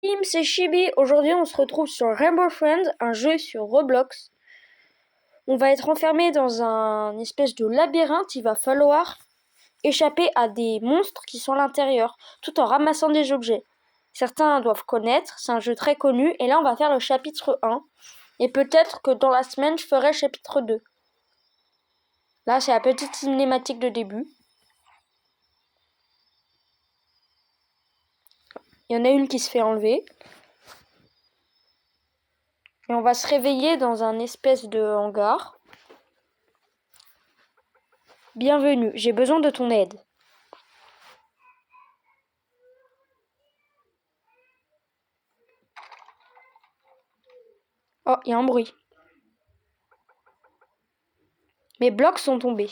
C'est Chibi. Aujourd'hui, on se retrouve sur Rainbow Friends, un jeu sur Roblox. On va être enfermé dans un espèce de labyrinthe. Il va falloir échapper à des monstres qui sont à l'intérieur, tout en ramassant des objets. Certains doivent connaître, c'est un jeu très connu. Et là, on va faire le chapitre 1. Et peut-être que dans la semaine, je ferai le chapitre 2. Là, c'est la petite cinématique de début. Il y en a une qui se fait enlever. Et on va se réveiller dans un espèce de hangar. Bienvenue, j'ai besoin de ton aide. Oh, il y a un bruit. Mes blocs sont tombés.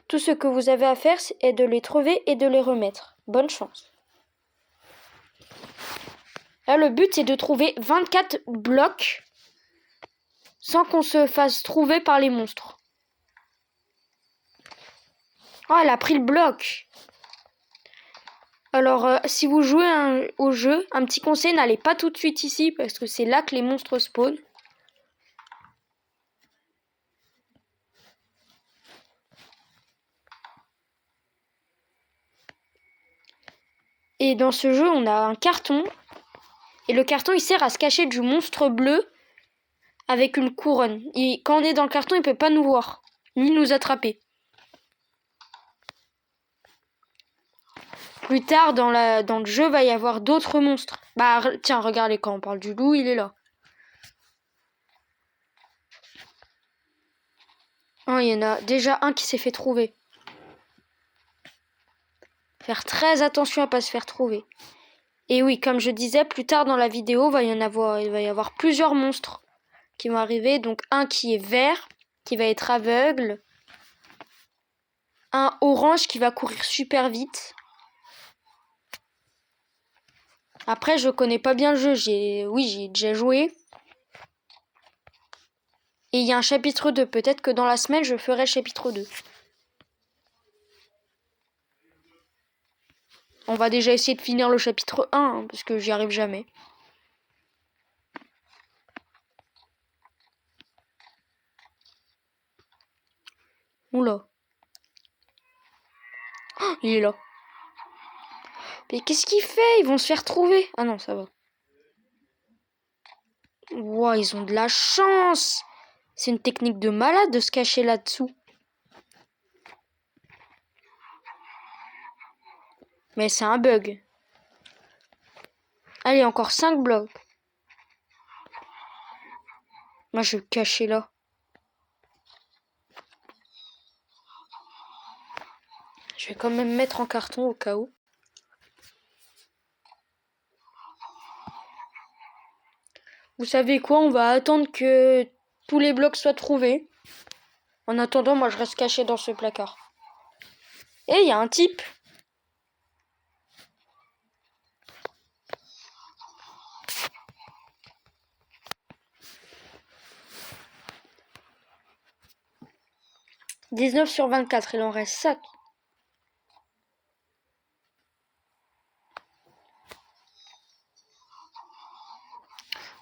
Tout ce que vous avez à faire est de les trouver et de les remettre. Bonne chance. Là, le but, c'est de trouver 24 blocs sans qu'on se fasse trouver par les monstres. Oh, elle a pris le bloc. Alors, si vous jouez au jeu, un petit conseil, n'allez pas tout de suite ici parce que c'est là que les monstres spawnent. Et dans ce jeu, on a un carton. Et le carton, il sert à se cacher du monstre bleu avec une couronne. Et quand on est dans le carton, il peut pas nous voir, ni nous attraper. Plus tard, dans le jeu, va y avoir d'autres monstres. Bah, tiens, regardez, quand on parle du loup, il est là. Oh, il y en a déjà un qui s'est fait trouver. Faire très attention à pas se faire trouver. Et oui, comme je disais, plus tard dans la vidéo, il va y avoir plusieurs monstres qui vont arriver. Donc un qui est vert, qui va être aveugle. Un orange qui va courir super vite. Après, je connais pas bien le jeu. J'ai déjà joué. Et il y a un chapitre 2. Peut-être que dans la semaine, je ferai le chapitre 2. On va déjà essayer de finir le chapitre 1, hein, parce que j'y arrive jamais. Oula. Oh, il est là. Mais qu'est-ce qu'il fait? Ils vont se faire trouver. Ah non, ça va. Ouah, ils ont de la chance. C'est une technique de malade de se cacher là-dessous. Mais c'est un bug. Allez, encore 5 blocs. Moi, je vais me cacher là. Je vais quand même mettre en carton au cas où. Vous savez quoi? On va attendre que tous les blocs soient trouvés. En attendant, moi, je reste caché dans ce placard. Et il y a un type. « 19 sur 24, il en reste 7.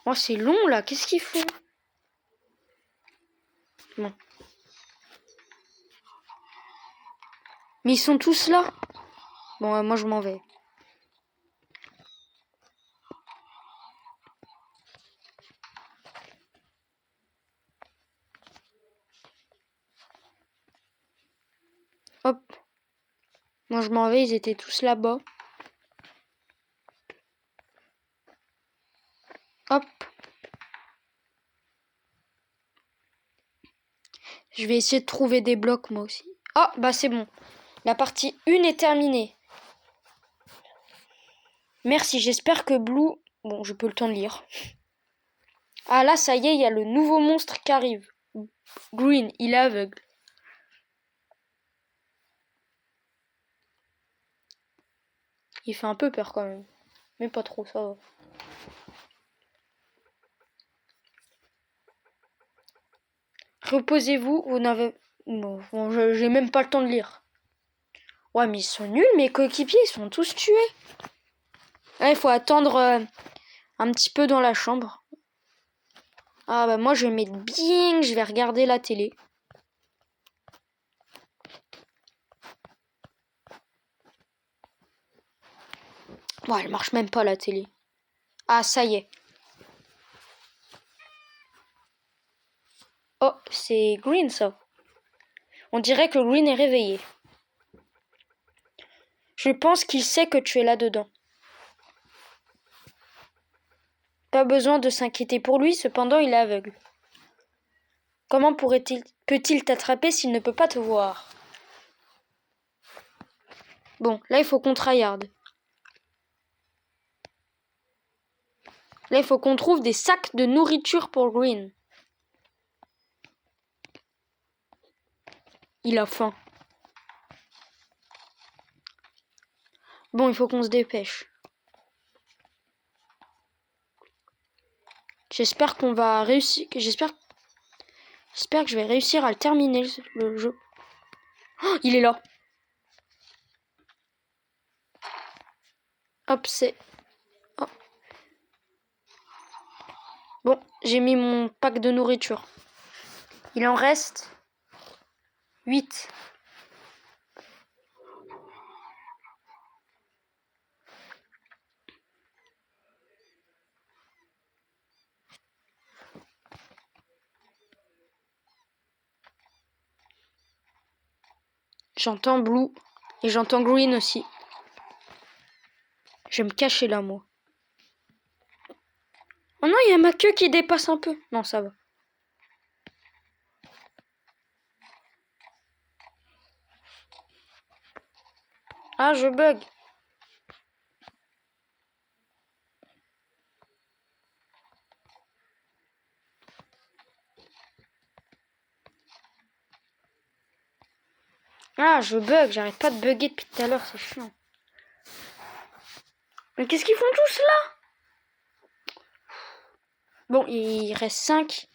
Oh, c'est long là, qu'est-ce qu'ils font? Bon. Mais ils sont tous là. Bon, moi je m'en vais. Hop. Moi je m'en vais, ils étaient tous là-bas. Hop. Je vais essayer de trouver des blocs moi aussi. Ah, bah c'est bon. La partie 1 est terminée. Merci, j'espère que Blue... Bon, je peux le temps de lire. Ah là, ça y est, il y a le nouveau monstre qui arrive. Green, il est aveugle. Il fait un peu peur quand même. Mais pas trop, ça va. Reposez-vous, vous n'avez... Bon, j'ai même pas le temps de lire. Ouais, mais ils sont nuls, mes coéquipiers, ils sont tous tués. Là, il faut attendre un petit peu dans la chambre. Ah bah moi je vais mettre bien, je vais regarder la télé. Bon, elle marche même pas la télé. Ah, ça y est. Oh, c'est Green ça. On dirait que Green est réveillé. Je pense qu'il sait que tu es là-dedans. Pas besoin de s'inquiéter pour lui, cependant il est aveugle. Comment peut-il t'attraper s'il ne peut pas te voir? Bon, là il faut qu'on tryhard. Là il faut qu'on trouve des sacs de nourriture pour Green. Il a faim. Bon, il faut qu'on se dépêche. J'espère qu'on va réussir. J'espère que je vais réussir à le terminer le jeu. Oh, il est là. Hop, c'est... Oh. Bon, j'ai mis mon pack de nourriture. Il en reste 8. J'entends Blue et j'entends Green aussi. Je vais me cacher là, moi. Oh non, il y a ma queue qui dépasse un peu. Non, ça va. Ah, je bug. Ah, je bug. J'arrête pas de bugger depuis tout à l'heure, c'est chiant. Mais qu'est-ce qu'ils font tous là? Bon, il reste 5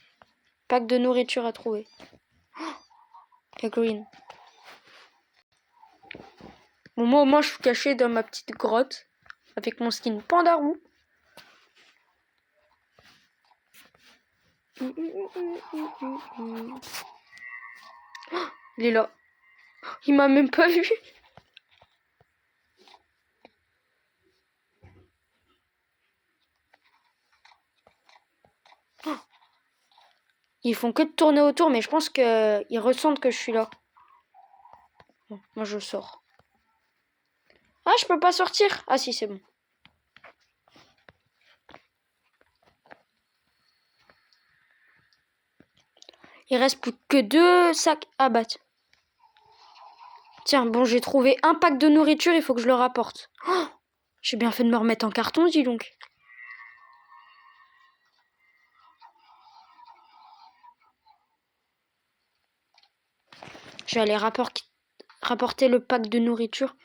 packs de nourriture à trouver. Et Green. Bon, moi, au moins, je suis caché dans ma petite grotte avec mon skin pandarou. Il est là. Il m'a même pas vu. Ils font que de tourner autour, mais je pense qu'ils ressentent que je suis là. Bon, moi, je sors. Ah, je peux pas sortir. Ah si, c'est bon. Il reste plus que 2 sacs à battre. Tiens, bon, j'ai trouvé un pack de nourriture, il faut que je le rapporte. Oh, j'ai bien fait de me remettre en carton, dis donc. Je vais aller rapporter le pack de nourriture.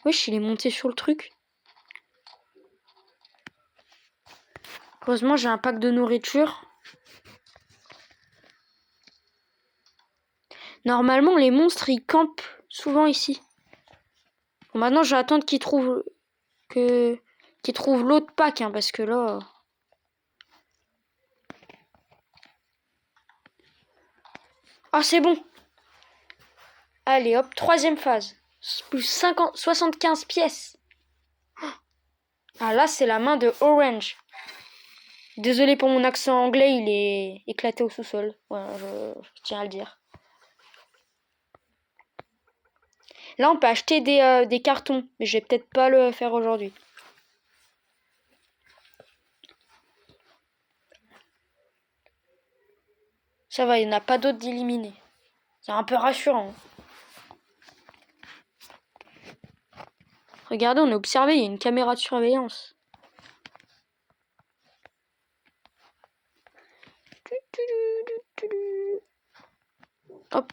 Wesh, il est monté sur le truc. Heureusement, j'ai un pack de nourriture. Normalement, les monstres, ils campent souvent ici. Bon, maintenant, je vais attendre qu'ils trouvent l'autre pack, hein, parce que là... Ah, c'est bon. Allez, hop, 3e phase. Plus 75 pièces. Ah, là, c'est la main de Orange. Désolé pour mon accent anglais, il est éclaté au sous-sol. Voilà, je tiens à le dire. Là, on peut acheter des cartons, mais je vais peut-être pas le faire aujourd'hui. Ça va, il n'y en a pas d'autres d'éliminés. C'est un peu rassurant. Regardez, on est observé, il y a une caméra de surveillance. Hop.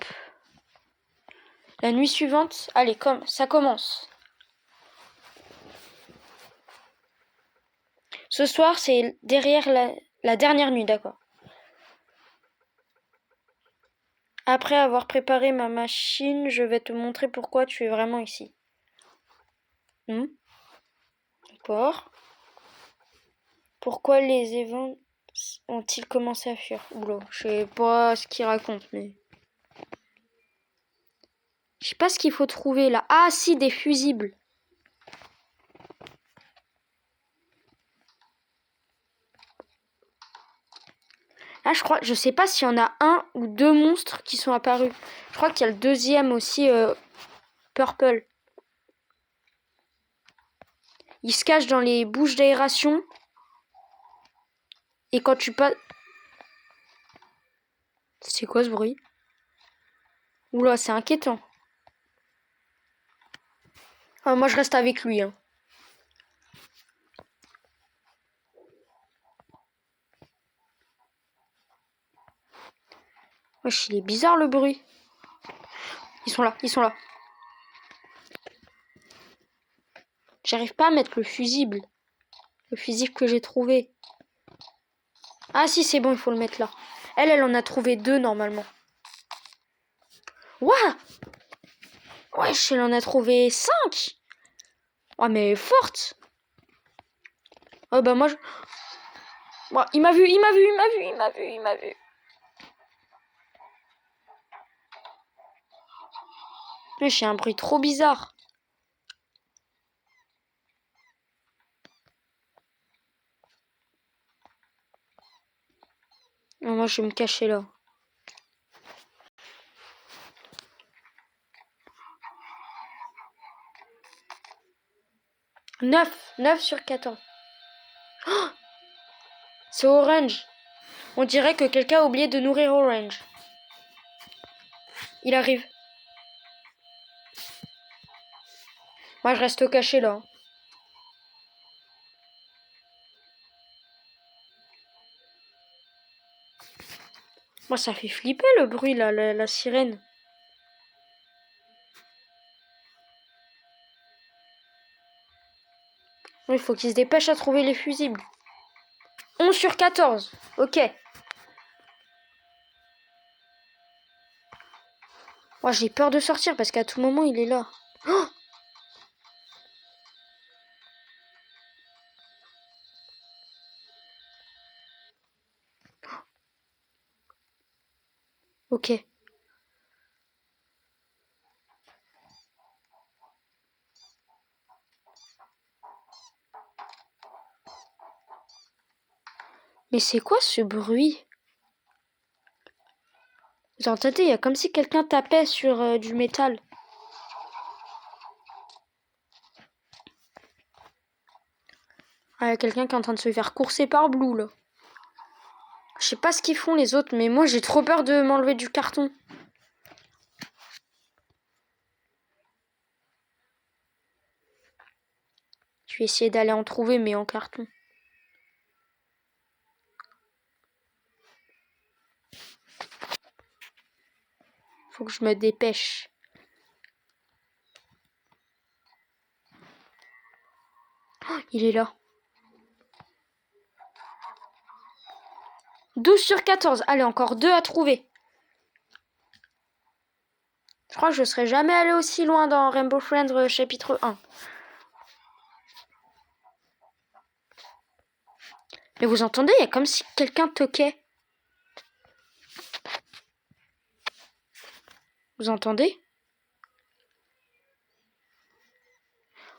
La nuit suivante, allez, ça commence. Ce soir, c'est derrière la dernière nuit, d'accord. Après avoir préparé ma machine, je vais te montrer pourquoi tu es vraiment ici. transport. Pourquoi les évents ont-ils commencé à fuir? Oula, je sais pas ce qu'il raconte, mais... Je sais pas ce qu'il faut trouver là. Ah si, des fusibles. Là, je sais pas s'il y en a un ou deux monstres qui sont apparus. Je crois qu'il y a le deuxième aussi, Purple. Il se cache dans les bouches d'aération. Et quand tu passes... C'est quoi ce bruit? Oula, c'est inquiétant. Ah, moi, je reste avec lui. Hein. Wesh, il est bizarre le bruit. Ils sont là, ils sont là. J'arrive pas à mettre le fusible. Le fusible que j'ai trouvé. Ah si, c'est bon, il faut le mettre là. Elle en a trouvé deux normalement. Ouah! Wesh, elle en a trouvé 5. Oh, mais elle est forte. Oh bah moi, Bon, il m'a vu, il m'a vu, il m'a vu, il m'a vu, il m'a vu. Mais j'ai un bruit trop bizarre. Non, moi, je vais me cacher là. Neuf sur 14. Oh, c'est Orange. On dirait que quelqu'un a oublié de nourrir Orange. Il arrive. Moi, je reste caché là. Moi, ça fait flipper le bruit là, la sirène. Il faut qu'il se dépêche à trouver les fusibles. 11 sur 14. Ok. Moi, j'ai peur de sortir parce qu'à tout moment, il est là. Oh, ok. Mais c'est quoi ce bruit? Vous entendez, il y a comme si quelqu'un tapait sur du métal. Ah, il y a quelqu'un qui est en train de se faire courser par Blue là. Je sais pas ce qu'ils font les autres, mais moi j'ai trop peur de m'enlever du carton. Je vais essayer d'aller en trouver, mais en carton. Faut que je me dépêche. Oh, il est là. 12 sur 14. Allez, encore 2 à trouver. Je crois que je serais jamais allé aussi loin dans Rainbow Friends chapitre 1. Mais vous entendez, il y a comme si quelqu'un toquait. Vous entendez?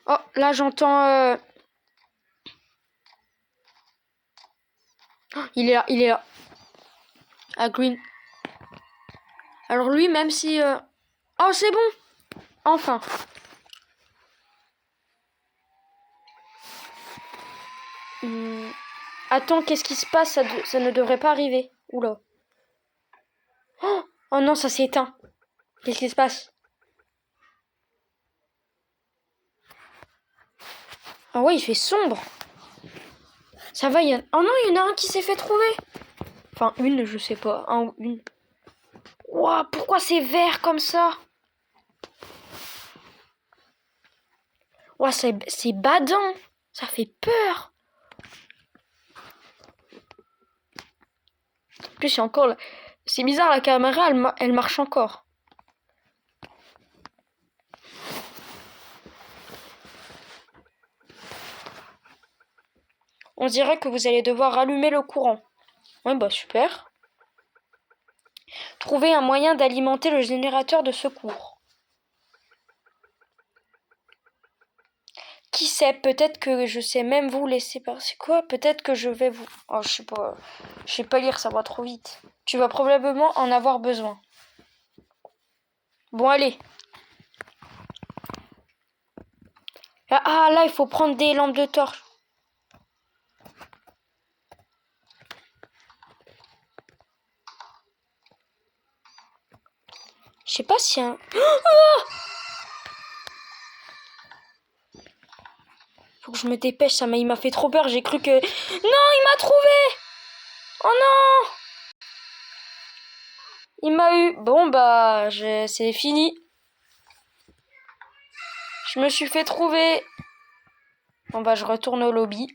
Oh, là j'entends... Oh, il est là, il est là. Ah, Green. Alors lui, même si... Oh, c'est bon. Enfin. Attends, qu'est-ce qui se passe? Ça ne devrait pas arriver. Oula. Oh non, ça s'est éteint. Qu'est-ce qui se passe? Ah ouais, il fait sombre. Ça va, il y a... Oh non, il y en a un qui s'est fait trouver. Enfin, une, je sais pas. Un ou une. Ouah, pourquoi c'est vert comme ça? Ouah, c'est badant. Ça fait peur. En plus, il y a encore... C'est bizarre, la caméra, elle marche encore. On dirait que vous allez devoir rallumer le courant. Ouais, bah super. Trouver un moyen d'alimenter le générateur de secours. Qui sait, peut-être que je sais même vous laisser passer. Quoi? Peut-être que je vais vous... Oh, je sais pas. Je sais pas lire, ça va trop vite. Tu vas probablement en avoir besoin. Bon, allez. Là, il faut prendre des lampes de torche. Je sais pas si un... Faut que je me dépêche, il m'a fait trop peur, j'ai cru que... Non, il m'a trouvé! Oh non! Il m'a eu. Bon, bah, c'est fini. Je me suis fait trouver. Bon, bah, je retourne au lobby.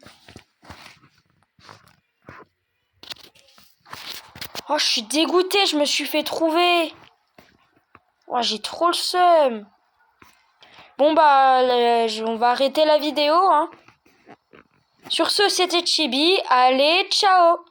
Oh, je suis dégoûtée, je me suis fait trouver. Oh, j'ai trop le seum. Bon, bah, on va arrêter la vidéo, hein. Sur ce, c'était Chibi. Allez, ciao!